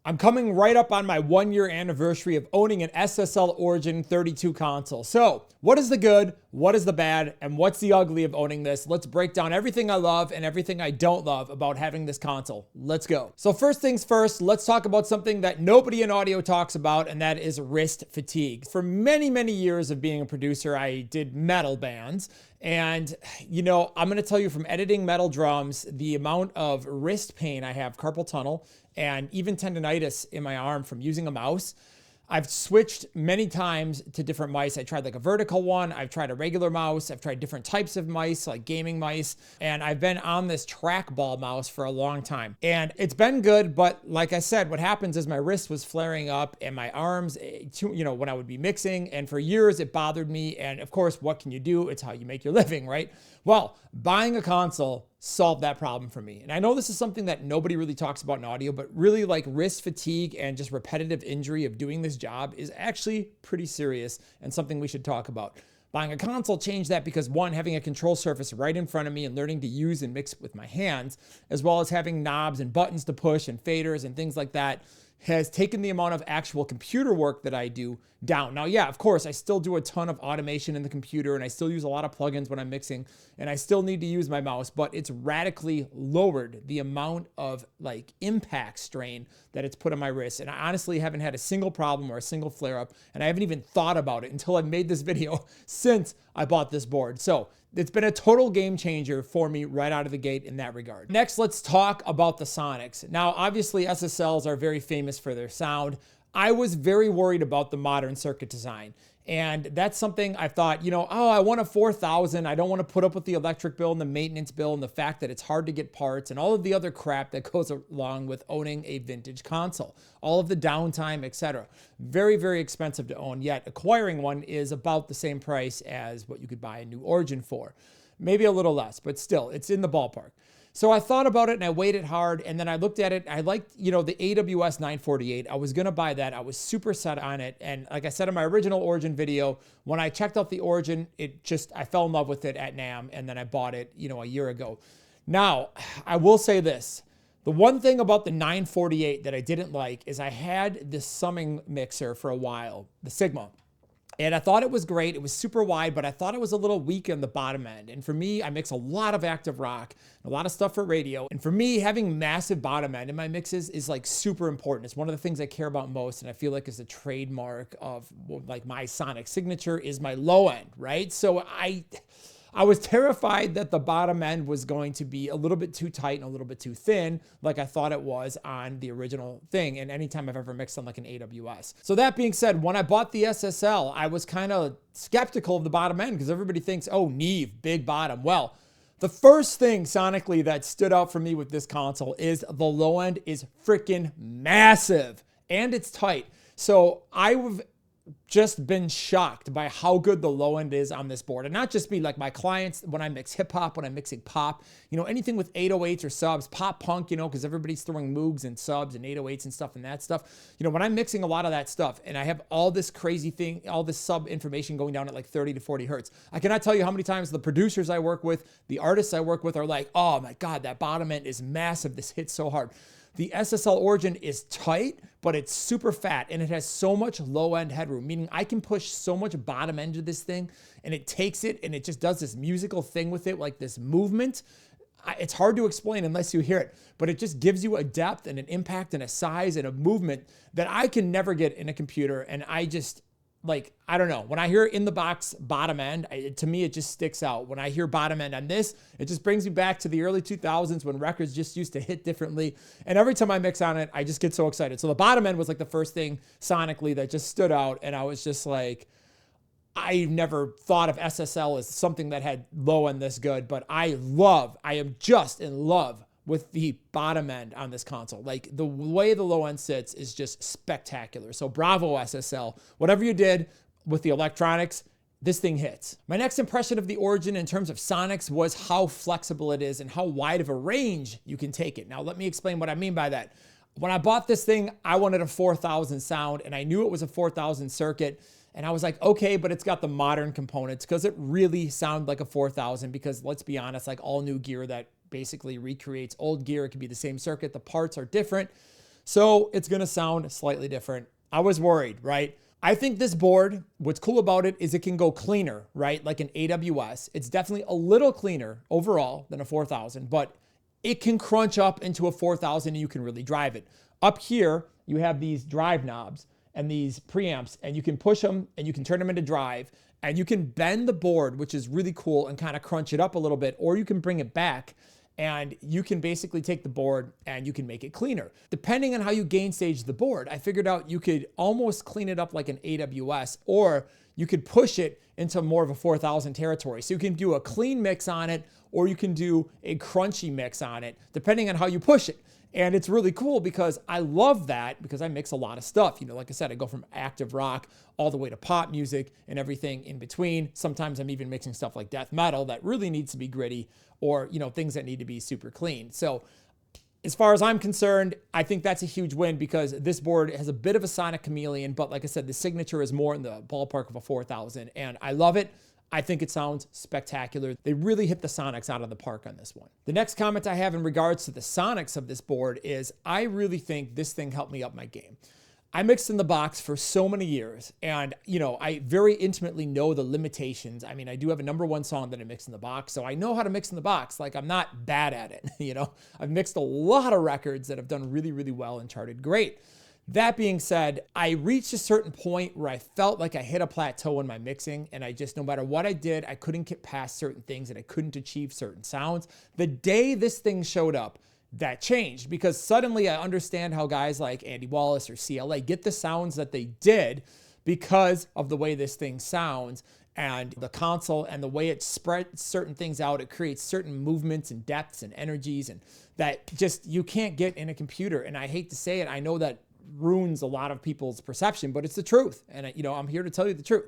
I'm coming right up on my 1-year anniversary of owning an SSL Origin 32 console. So what is the good, what is the bad, and what's the ugly of owning this? Let's break down everything I love and everything I don't love about having this console. Let's go. So first things first, let's talk about something that nobody in audio talks about, and that is wrist fatigue. For many, many years of being a producer, I did metal bands. And, you know, I'm going to tell you from editing metal drums, the amount of wrist pain I have, carpal tunnel, and even tendonitis in my arm from using a mouse. I've switched many times to different mice. I tried like a vertical one. I've tried a regular mouse. I've tried different types of mice, like gaming mice. And I've been on this trackball mouse for a long time. And it's been good, but like I said, what happens is my wrist was flaring up and my arms, you know, when I would be mixing. And for years it bothered me. And of course, what can you do? It's how you make your living, right? Well, buying a console solved that problem for me. And I know this is something that nobody really talks about in audio, but really like wrist fatigue and just repetitive injury of doing this job is actually pretty serious and something we should talk about. Buying a console changed that because one, having a control surface right in front of me and learning to use and mix with my hands, as well as having knobs and buttons to push and faders and things like that, has taken the amount of actual computer work that I do down. Now, yeah, of course, I still do a ton of automation in the computer and I still use a lot of plugins when I'm mixing and I still need to use my mouse, but it's radically lowered the amount of like impact strain that it's put on my wrist. And I honestly haven't had a single problem or a single flare up, and I haven't even thought about it until I made this video since I bought this board. So it's been a total game changer for me right out of the gate in that regard. Next, let's talk about the sonics. Now, obviously SSLs are very famous for their sound. I was very worried about the modern circuit design. And that's something I thought, you know, oh, I want a 4000. I don't want to put up with the electric bill and the maintenance bill and the fact that it's hard to get parts and all of the other crap that goes along with owning a vintage console, all of the downtime, etc. Very, very expensive to own, yet acquiring one is about the same price as what you could buy a new Origin for. Maybe a little less, but still, it's in the ballpark. So I thought about it and I weighed it hard, and then I looked at it. I liked, you know, the AWS 948. I was going to buy that. I was super set on it. And like I said in my original Origin video, when I checked out the Origin, I fell in love with it at NAMM, and then I bought it, you know, a year ago. Now, I will say this. The one thing about the 948 that I didn't like is I had this summing mixer for a while, the Sigma. And I thought it was great. It was super wide, but I thought it was a little weak on the bottom end. And for me, I mix a lot of active rock, a lot of stuff for radio. And for me, having massive bottom end in my mixes is like super important. It's one of the things I care about most. And I feel like is a trademark of like my sonic signature is my low end, right? So I was terrified that the bottom end was going to be a little bit too tight and a little bit too thin, like I thought it was on the original thing, and anytime I've ever mixed on like an AWS. So that being said, when I bought the SSL, I was kind of skeptical of the bottom end because everybody thinks, oh, Neve, big bottom. Well, the first thing sonically that stood out for me with this console is the low end is freaking massive and it's tight. So I've just been shocked by how good the low end is on this board. And not just me, like my clients, when I mix hip hop, when I'm mixing pop, you know, anything with 808s or subs, pop punk, you know, because everybody's throwing Moogs and subs and 808s and stuff and that stuff. You know, when I'm mixing a lot of that stuff and I have all this crazy thing, all this sub information going down at like 30 to 40 hertz, I cannot tell you how many times the producers I work with, the artists I work with are like, oh my God, that bottom end is massive. This hits so hard. The SSL Origin is tight, but it's super fat and it has so much low end headroom, meaning I can push so much bottom end to this thing and it takes it and it just does this musical thing with it, like this movement. It's hard to explain unless you hear it, but it just gives you a depth and an impact and a size and a movement that I can never get in a computer. And I just, like, I don't know. When I hear in the box bottom end, to me, it just sticks out. When I hear bottom end on this, it just brings me back to the early 2000s when records just used to hit differently. And every time I mix on it, I just get so excited. So the bottom end was like the first thing sonically that just stood out. And I was just like, I never thought of SSL as something that had low end this good, but I am just in love with the bottom end on this console. Like the way the low end sits is just spectacular. So bravo SSL, whatever you did with the electronics, this thing hits. My next impression of the Origin in terms of sonics was how flexible it is and how wide of a range you can take it. Now let me explain what I mean by that. When I bought this thing, I wanted a 4000 sound and I knew it was a 4000 circuit. And I was like, okay, but it's got the modern components because it really sounded like a 4000 because let's be honest, like all new gear that basically recreates old gear, it can be the same circuit, the parts are different. So it's gonna sound slightly different. I was worried, right? I think this board, what's cool about it is it can go cleaner, right? Like an AWS. It's definitely a little cleaner overall than a 4000, but it can crunch up into a 4000 and you can really drive it. Up here, you have these drive knobs and these preamps, and you can push them and you can turn them into drive, and you can bend the board, which is really cool, and kind of crunch it up a little bit, or you can bring it back and you can basically take the board and you can make it cleaner. Depending on how you gain stage the board, I figured out you could almost clean it up like an AWS, or you could push it into more of a 4000 territory. So you can do a clean mix on it, or you can do a crunchy mix on it, depending on how you push it. And it's really cool because I love that, because I mix a lot of stuff. You know, like I said, I go from active rock all the way to pop music and everything in between. Sometimes I'm even mixing stuff like death metal that really needs to be gritty, or, you know, things that need to be super clean. So as far as I'm concerned, I think that's a huge win, because this board has a bit of a sonic chameleon, but like I said, the signature is more in the ballpark of a 4000, and I love it. I think it sounds spectacular. They really hit the sonics out of the park on this one. The next comment I have in regards to the sonics of this board is, I really think this thing helped me up my game. I mixed in the box for so many years, and you know, I very intimately know the limitations. I mean, I do have a #1 song that I mix in the box, so I know how to mix in the box. Like, I'm not bad at it, you know? I've mixed a lot of records that have done really, really well and charted great. That being said, I reached a certain point where I felt like I hit a plateau in my mixing, and I just, no matter what I did, I couldn't get past certain things and I couldn't achieve certain sounds. The day this thing showed up, that changed, because suddenly I understand how guys like Andy Wallace or CLA get the sounds that they did because of the way this thing sounds and the console and the way it spreads certain things out. It creates certain movements and depths and energies, and that just you can't get in a computer. And I hate to say it, I know that ruins a lot of people's perception, but it's the truth. And you know, I'm here to tell you the truth.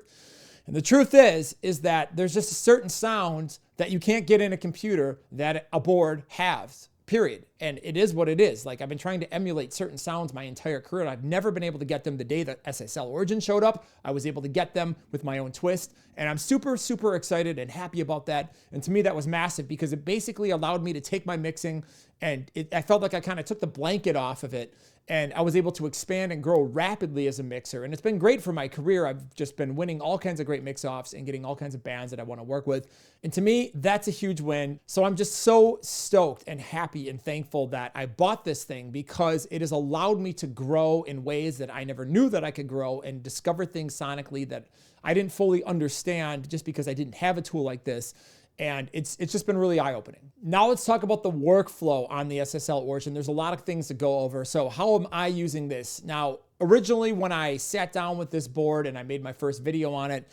And the truth is that there's just a certain sound that you can't get in a computer that a board has, period. And it is what it is. Like, I've been trying to emulate certain sounds my entire career, and I've never been able to get them. The day that SSL Origin showed up, I was able to get them with my own twist. And I'm super, super excited and happy about that. And to me, that was massive, because it basically allowed me to take my mixing, and I felt like I kind of took the blanket off of it, and I was able to expand and grow rapidly as a mixer. And it's been great for my career. I've just been winning all kinds of great mix-offs and getting all kinds of bands that I want to work with. And to me, that's a huge win. So I'm just so stoked and happy and thankful that I bought this thing, because it has allowed me to grow in ways that I never knew that I could grow, and discover things sonically that I didn't fully understand just because I didn't have a tool like this. And it's just been really eye-opening. Now let's talk about the workflow on the SSL Origin. There's a lot of things to go over. So how am I using this? Now, originally when I sat down with this board and I made my first video on it,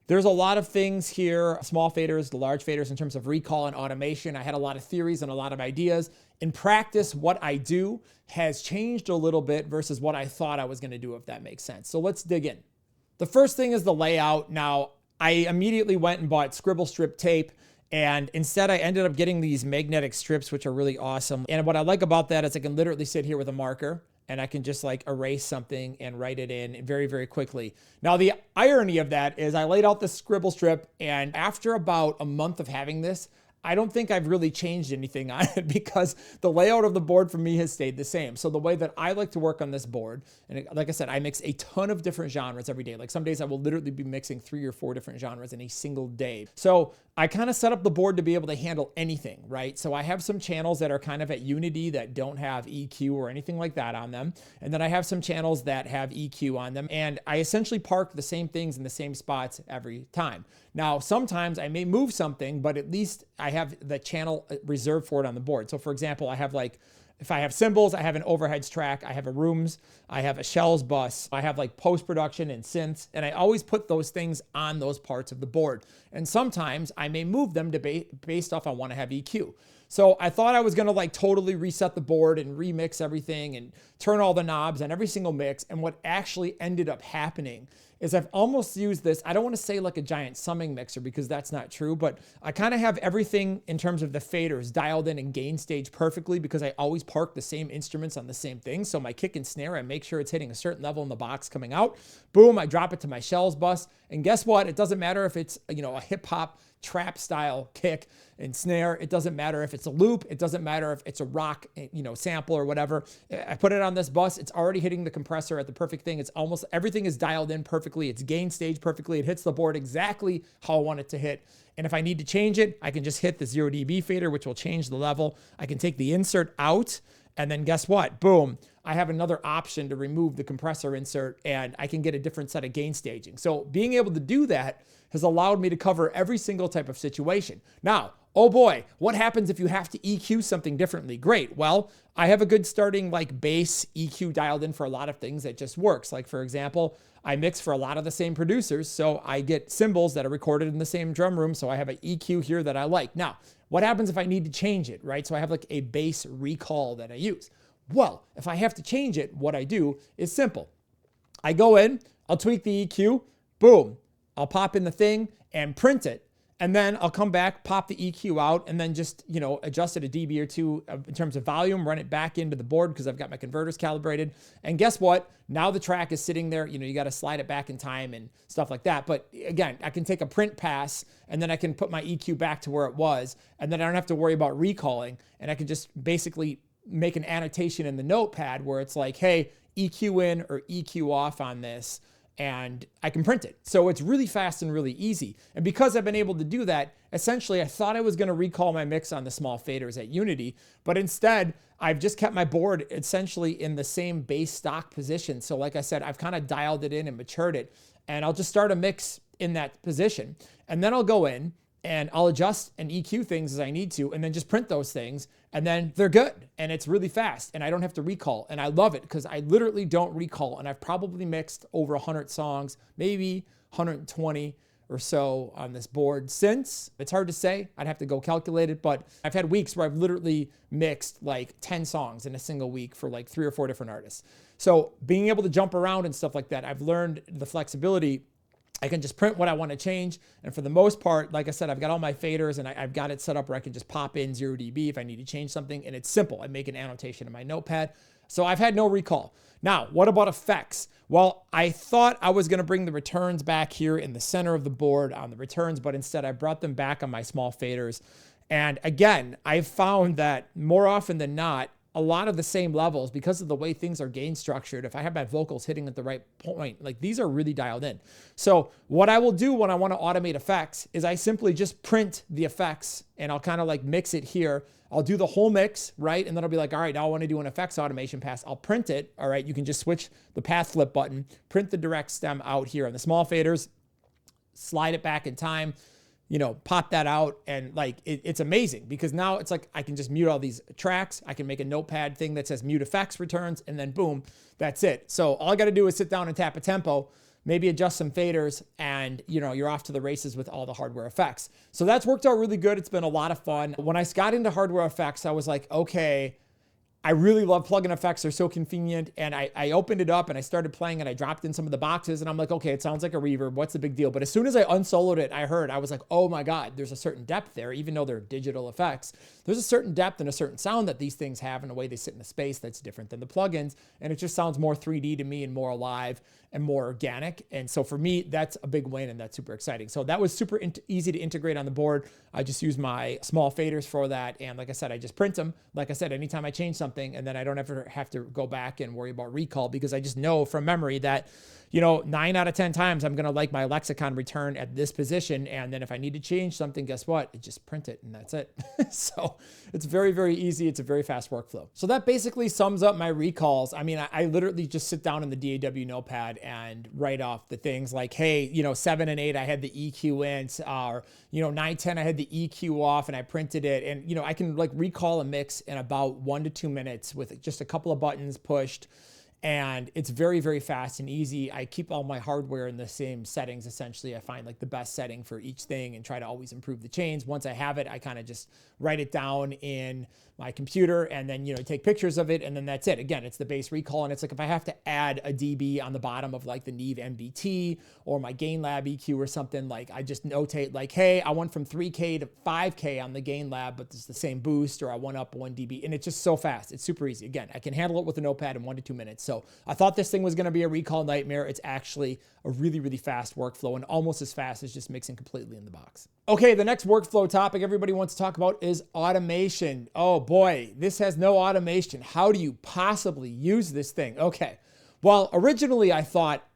there's a lot of things here, small faders, the large faders, in terms of recall and automation. I had a lot of theories and a lot of ideas. In practice, what I do has changed a little bit versus what I thought I was gonna do, if that makes sense. So let's dig in. The first thing is the layout. Now, I immediately went and bought scribble strip tape, and instead I ended up getting these magnetic strips, which are really awesome. And what I like about that is I can literally sit here with a marker and I can just like erase something and write it in very, very quickly. Now, the irony of that is I laid out the scribble strip, and after about a month of having this, I don't think I've really changed anything on it, because the layout of the board for me has stayed the same. So the way that I like to work on this board, and like I said, I mix a ton of different genres every day. Like, some days I will literally be mixing 3 or 4 different genres in a single day. So I kind of set up the board to be able to handle anything, right? So I have some channels that are kind of at unity that don't have EQ or anything like that on them. And then I have some channels that have EQ on them. And I essentially park the same things in the same spots every time. Now, sometimes I may move something, but at least I have the channel reserved for it on the board. So for example, I have like, if I have cymbals, I have an overheads track, I have a rooms, I have a shells bus, I have like post-production and synths, and I always put those things on those parts of the board. And sometimes I may move them to based off I want to have EQ. So I thought I was gonna like totally reset the board and remix everything and turn all the knobs on every single mix. And what actually ended up happening is I've almost used this, I don't want to say like a giant summing mixer because that's not true, but I kind of have everything in terms of the faders dialed in and gain stage perfectly because I always park the same instruments on the same thing. So my kick and snare, I make sure it's hitting a certain level in the box coming out. Boom, I drop it to my shells bus. And guess what? It doesn't matter if it's, you know, a hip hop trap style kick and snare. It doesn't matter if it's a loop. It doesn't matter if it's a rock, you know, sample or whatever. I put it on this bus. It's already hitting the compressor at the perfect thing. It's almost everything is dialed in perfectly. It's gain stage perfectly. It hits the board exactly how I want it to hit. And if I need to change it, I can just hit the 0 dB fader, which will change the level. I can take the insert out. And then guess what? Boom. I have another option to remove the compressor insert and I can get a different set of gain staging. So being able to do that has allowed me to cover every single type of situation. Now, oh boy, what happens if you have to EQ something differently? Great. Well, I have a good starting like bass EQ dialed in for a lot of things that just works. Like for example, I mix for a lot of the same producers. So I get cymbals that are recorded in the same drum room. So I have an EQ here that I like. Now, what happens if I need to change it, right? So I have like a bass recall that I use. Well, if I have to change it, what I do is simple. I go in, I'll tweak the EQ, boom. I'll pop in the thing and print it. And then I'll come back, pop the EQ out, and then just, you know, adjust it a dB or two in terms of volume, run it back into the board because I've got my converters calibrated. And guess what? Now the track is sitting there. You know, you got to slide it back in time and stuff like that. But again, I can take a print pass and then I can put my EQ back to where it was. And then I don't have to worry about recalling. And I can just basically make an annotation in the notepad where it's like, hey, EQ in or EQ off on this. And I can print it. So it's really fast and really easy. And because I've been able to do that, essentially I thought I was gonna recall my mix on the small faders at Unity, but instead I've just kept my board essentially in the same bass stock position. So like I said, I've kind of dialed it in and matured it, and I'll just start a mix in that position. And then I'll go in and I'll adjust and EQ things as I need to, and then just print those things, and then they're good. And it's really fast, and I don't have to recall. And I love it because I literally don't recall. And I've probably mixed over 100 songs, maybe 120 or so on this board since. It's hard to say. I'd have to go calculate it, but I've had weeks where I've literally mixed like 10 songs in a single week for like 3 or 4 different artists. So being able to jump around and stuff like that, I've learned the flexibility. I can just print what I want to change. And for the most part, like I said, I've got all my faders and I've got it set up where I can just pop in 0 dB if I need to change something. And it's simple. I make an annotation in my notepad. So I've had no recall. Now, what about effects? Well, I thought I was going to bring the returns back here in the center of the board on the returns, but instead I brought them back on my small faders. And again, I found that more often than not, a lot of the same levels because of the way things are gain structured. If I have my vocals hitting at the right point, like these are really dialed in. So what I will do when I want to automate effects is I simply just print the effects and I'll kind of like mix it here. I'll do the whole mix, right? And then I'll be like, all right, now I want to do an effects automation pass. I'll print it. All right. You can just switch the path flip button, print the direct stem out here on the small faders, slide it back in time, you know, pop that out, and like it's amazing because now it's like I can just mute all these tracks. I can make a notepad thing that says mute effects returns, and then boom, that's it. So all I got to do is sit down and tap a tempo, maybe adjust some faders, and you know, you're off to the races with all the hardware effects. So that's worked out really good. It's been a lot of fun. When I got into hardware effects, I was like, okay, I really love plugin effects. They're so convenient. And I opened it up and I started playing and I dropped in some of the boxes and I'm like, okay, it sounds like a reverb. What's the big deal? But as soon as I unsoloed it, I was like, oh my God, there's a certain depth there, even though they're digital effects. There's a certain depth and a certain sound that these things have in a way they sit in the space that's different than the plugins. And it just sounds more 3D to me and more alive and more organic. And so for me, that's a big win and that's super exciting. So that was super easy to integrate on the board. I just use my small faders for that. And like I said, I just print them. Like I said, anytime I change something, and then I don't ever have to go back and worry about recall because I just know from memory that, you know, 9 out of 10 times I'm going to like my lexicon return at this position. And then if I need to change something, guess what? I just print it and that's it. So it's very, very easy. It's a very fast workflow. So that basically sums up my recalls. I mean, I literally just sit down in the DAW notepad and write off the things like, hey, you know, 7 and 8, I had the EQ in, or, you know, 9, 10, I had the EQ off and I printed it. And, you know, I can like recall a mix in about 1 to 2 minutes with just a couple of buttons pushed. And it's very, very fast and easy. I keep all my hardware in the same settings. Essentially, I find like the best setting for each thing and try to always improve the chains. Once I have it, I kind of just write it down in my computer and then, take pictures of it. And then that's it. Again, it's the base recall. And it's like, if I have to add a dB on the bottom of like the Neve MBT or my Gain Lab EQ or something, like I just notate like, hey, I went from 3K to 5K on the Gain Lab, but it's the same boost, or I went up 1 dB, and it's just so fast. It's super easy. Again, I can handle it with a notepad in 1 to 2 minutes. So I thought this thing was going to be a recall nightmare. It's actually a really, really fast workflow, and almost as fast as just mixing completely in the box. Okay, the next workflow topic everybody wants to talk about is automation. Oh boy, this has no automation. How do you possibly use this thing? Okay, well, originally I thought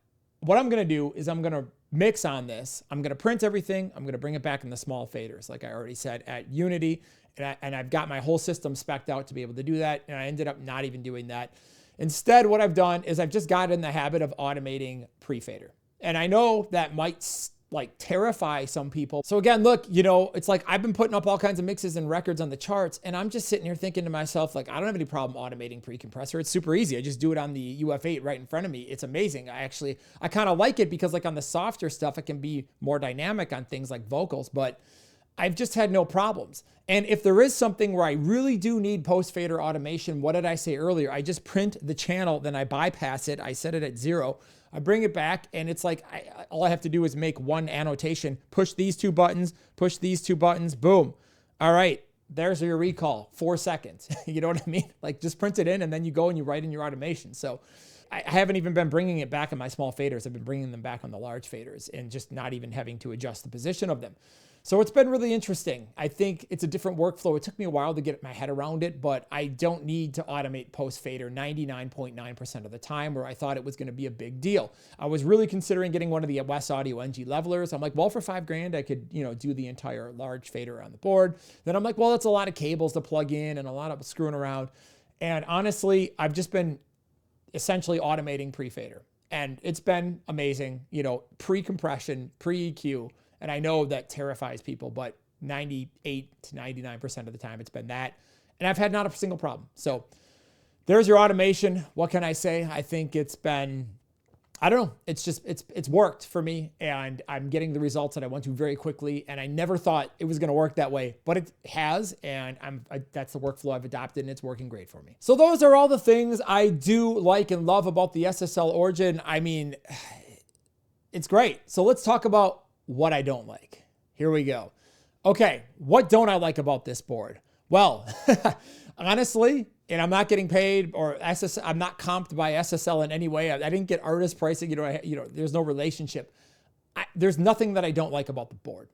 what I'm going to do is I'm going to mix on this. I'm going to print everything. I'm going to bring it back in the small faders, like I already said, at Unity. And I've got my whole system spec'd out to be able to do that. And I ended up not even doing that. Instead, what I've done is I've just got in the habit of automating pre-fader. And I know that might like terrify some people. So again, look, it's like I've been putting up all kinds of mixes and records on the charts, and I'm just sitting here thinking to myself, like, I don't have any problem automating pre-compressor. It's super easy. I just do it on the UF8 right in front of me. It's amazing. I kind of like it because like on the softer stuff, it can be more dynamic on things like vocals, but I've just had no problems. And if there is something where I really do need post-fader automation, what did I say earlier? I just print the channel, then I bypass it. I set it at 0. I bring it back, and it's like all I have to do is make one annotation, push these 2 buttons, push these 2 buttons, boom. All right, there's your recall, 4 seconds. You know what I mean? Like just print it in, and then you go and you write in your automation. So I haven't even been bringing it back on my small faders. I've been bringing them back on the large faders and just not even having to adjust the position of them. So it's been really interesting. I think it's a different workflow. It took me a while to get my head around it, but I don't need to automate post-fader 99.9% of the time, where I thought it was going to be a big deal. I was really considering getting one of the West Audio NG levelers. I'm like, well, for $5,000, I could, do the entire large fader on the board. Then I'm like, well, that's a lot of cables to plug in and a lot of screwing around. And honestly, I've just been essentially automating pre-fader. And it's been amazing, pre-compression, pre-EQ. And I know that terrifies people, but 98 to 99% of the time it's been that. And I've had not a single problem. So there's your automation. What can I say? I think it's been, I don't know. It's just, it's worked for me, and I'm getting the results that I want to very quickly. And I never thought it was going to work that way, but it has. And that's the workflow I've adopted, and it's working great for me. So those are all the things I do like and love about the SSL Origin. I mean, it's great. So let's talk about what I don't like. Here we go. Okay, what don't I like about this board? Well, honestly, and I'm not getting paid or I'm not comped by SSL in any way. I didn't get artist pricing. There's no relationship. There's nothing that I don't like about the board.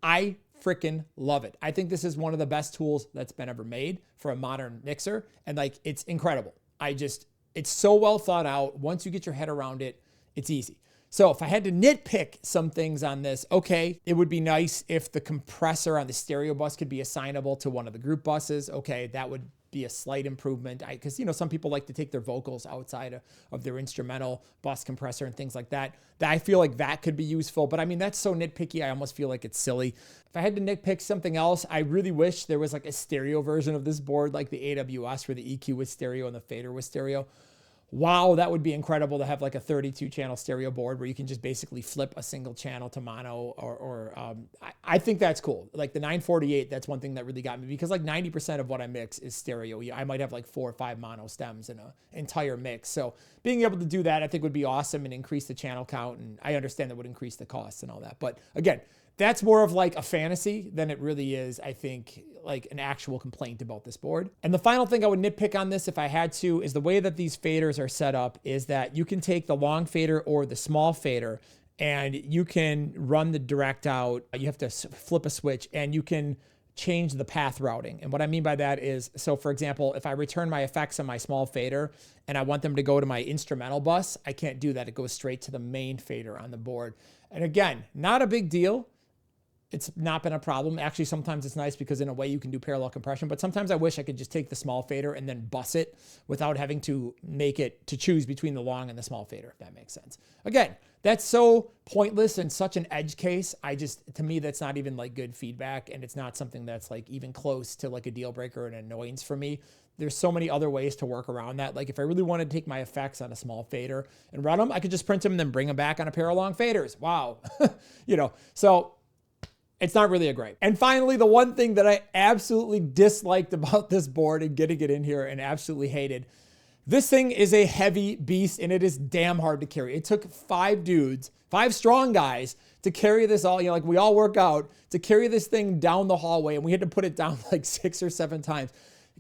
I freaking love it. I think this is one of the best tools that's been ever made for a modern mixer, and like it's incredible. It's so well thought out. Once you get your head around it, it's easy. So if I had to nitpick some things on this, okay, it would be nice if the compressor on the stereo bus could be assignable to one of the group buses. Okay, that would be a slight improvement. Because, some people like to take their vocals outside of their instrumental bus compressor and things like that. I feel like that could be useful. But I mean, that's so nitpicky, I almost feel like it's silly. If I had to nitpick something else, I really wish there was like a stereo version of this board, like the AWS, where the EQ was stereo and the fader was stereo. Wow, that would be incredible to have like a 32 channel stereo board where you can just basically flip a single channel to mono I think that's cool. Like the 948, that's one thing that really got me, because like 90% of what I mix is stereo. I might have like 4 or 5 mono stems in an entire mix. So being able to do that, I think would be awesome and increase the channel count. And I understand that would increase the costs and all that. But again, that's more of like a fantasy than it really is, I think, like an actual complaint about this board. And the final thing I would nitpick on this if I had to is the way that these faders are set up is that you can take the long fader or the small fader and you can run the direct out. You have to flip a switch and you can change the path routing. And what I mean by that is, so for example, if I return my effects on my small fader and I want them to go to my instrumental bus, I can't do that. It goes straight to the main fader on the board. And again, not a big deal. It's not been a problem. Actually, sometimes it's nice because in a way you can do parallel compression, but sometimes I wish I could just take the small fader and then bus it without having to make it to choose between the long and the small fader, if that makes sense. Again, that's so pointless and such an edge case. To me, that's not even like good feedback, and it's not something that's like even close to like a deal breaker and annoyance for me. There's so many other ways to work around that. Like if I really wanted to take my effects on a small fader and run them, I could just print them and then bring them back on a pair of long faders. Wow. So It's not really a gripe. And finally, the one thing that I absolutely disliked about this board and getting it in here and absolutely hated, this thing is a heavy beast and it is damn hard to carry. It took 5 dudes, 5 strong guys to carry this all, like we all work out, to carry this thing down the hallway, and we had to put it down like 6 or 7 times.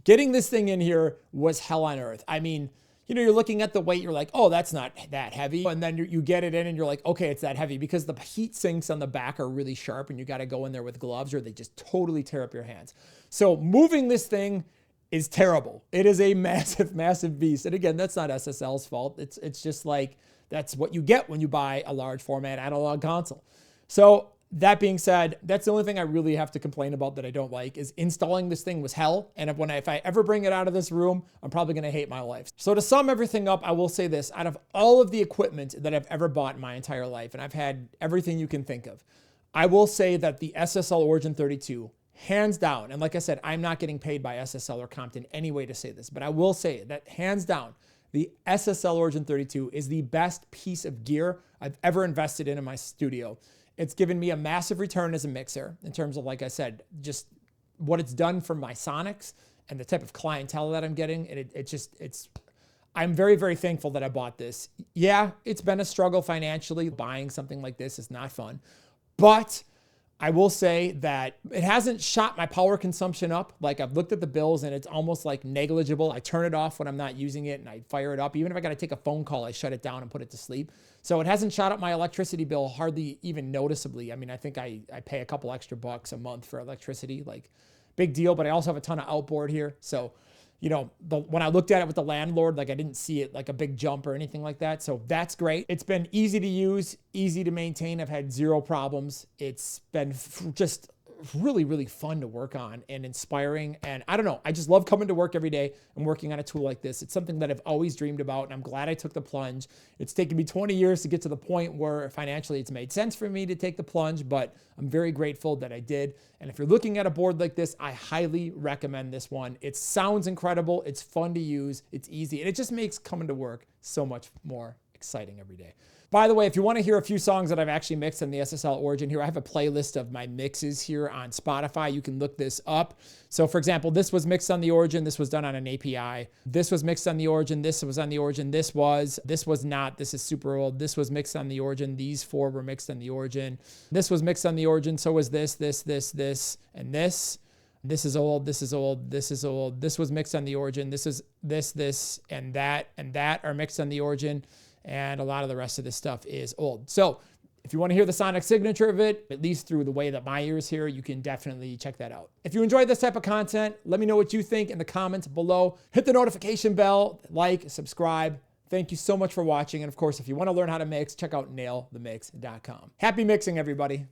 Getting this thing in here was hell on earth. I mean, you're looking at the weight, you're like, oh, that's not that heavy. And then you get it in and you're like, okay, it's that heavy, because the heat sinks on the back are really sharp and you got to go in there with gloves or they just totally tear up your hands. So moving this thing is terrible. It is a massive, massive beast. And again, that's not SSL's fault. It's just like, that's what you get when you buy a large format analog console. So that being said, that's the only thing I really have to complain about that I don't like, is installing this thing was hell. And if I ever bring it out of this room, I'm probably going to hate my life. So to sum everything up, I will say this: out of all of the equipment that I've ever bought in my entire life, and I've had everything you can think of, I will say that the SSL Origin 32, hands down, and like I said, I'm not getting paid by SSL or Compt in any way to say this, but I will say that hands down, the SSL Origin 32 is the best piece of gear I've ever invested in my studio. It's given me a massive return as a mixer in terms of, like I said, just what it's done for my sonics and the type of clientele that I'm getting. And I'm very, very thankful that I bought this. Yeah, it's been a struggle financially. Buying something like this is not fun, but I will say that it hasn't shot my power consumption up. Like, I've looked at the bills and it's almost like negligible. I turn it off when I'm not using it and I fire it up. Even if I got to take a phone call, I shut it down and put it to sleep. So it hasn't shot up my electricity bill hardly even noticeably. I mean, I think I pay a couple extra bucks a month for electricity, like big deal, but I also have a ton of outboard here. So, when I looked at it with the landlord, like I didn't see it like a big jump or anything like that. So that's great. It's been easy to use, easy to maintain. I've had 0 problems. It's been just really, really fun to work on and inspiring. And I don't know, I just love coming to work every day and working on a tool like this. It's something that I've always dreamed about, and I'm glad I took the plunge. It's taken me 20 years to get to the point where financially it's made sense for me to take the plunge, but I'm very grateful that I did. And if you're looking at a board like this, I highly recommend this one. It sounds incredible. It's fun to use. It's easy. And it just makes coming to work so much more exciting every day. By the way, if you want to hear a few songs that I've actually mixed on the SSL Origin here, I have a playlist of my mixes here on Spotify. You can look this up. So for example, this was mixed on the Origin. This was done on an API. This was mixed on the Origin. This was on the Origin. This was not. This is super old. This was mixed on the Origin. These 4 were mixed on the Origin. This was mixed on the Origin. So was this, and this. This is old. This is old. This is old. This was mixed on the Origin. This is this, and that are mixed on the Origin. And a lot of the rest of this stuff is old. So if you want to hear the sonic signature of it, at least through the way that my ears hear, you can definitely check that out. If you enjoyed this type of content, let me know what you think in the comments below. Hit the notification bell, like, subscribe. Thank you so much for watching. And of course, if you want to learn how to mix, check out nailthemix.com. Happy mixing, everybody.